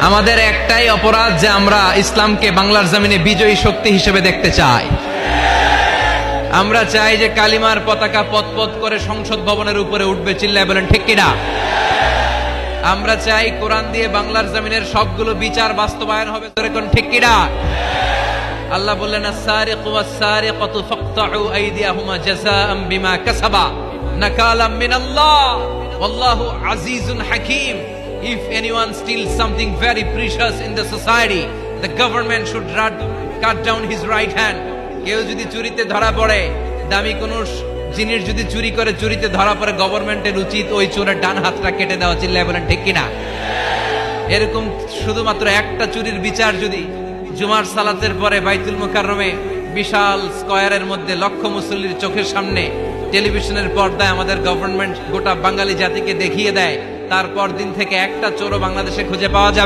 আমাদের একটাই অপরাধ যে আমরা ইসলামকে বাংলার জমিনে বিজয়ী শক্তি হিসেবে দেখতে চাই। আমরা চাই যে কালিমার পতাকা পতপত করে সংসদ ভবনের উপরে উঠবে, চিল্লায় বলেন ঠিক কিনা? আমরা চাই কোরআন দিয়ে বাংলার জমিনের সবগুলো বিচার বাস্তবায়ন হবে, ঠিক কিনা? আল্লাহ বললেন আস-সারিকু ওয়াস-সারিকাতু ফাকতাউ আইদিয়াহুমা জাযাআম বিমা কাসাবা নাকালাম মিনাল্লাহ ওয়াল্লাহু আজিজুন হাকীম। If anyone steals something very precious in the society, the government should cut down his right hand. কেউ যদি চুরিতে ধরা পড়ে, দামি কোন জিনিস যদি চুরি করে চুরিতে ধরা পড়ে, গভর্নমেন্টের উচিত ওই চোরের ডান হাতটা কেটে দেওয়া, চিল্লায় বলেন ঠিক কিনা? এরকম শুধুমাত্র একটা চুরির বিচার যদি জুমার সালাতের পরে বাইতুল মুকাররমে বিশাল স্কয়ারের মধ্যে লক্ষ মুসল্লির চোখের সামনে টেলিভিশনের পর্দায় আমাদের গভর্নমেন্ট গোটা বাঙালি জাতিকে দেখিয়ে দেয়, তারপর দিন থেকে একটা চোরও বাংলাদেশে খুঁজে পাওয়া যাবে।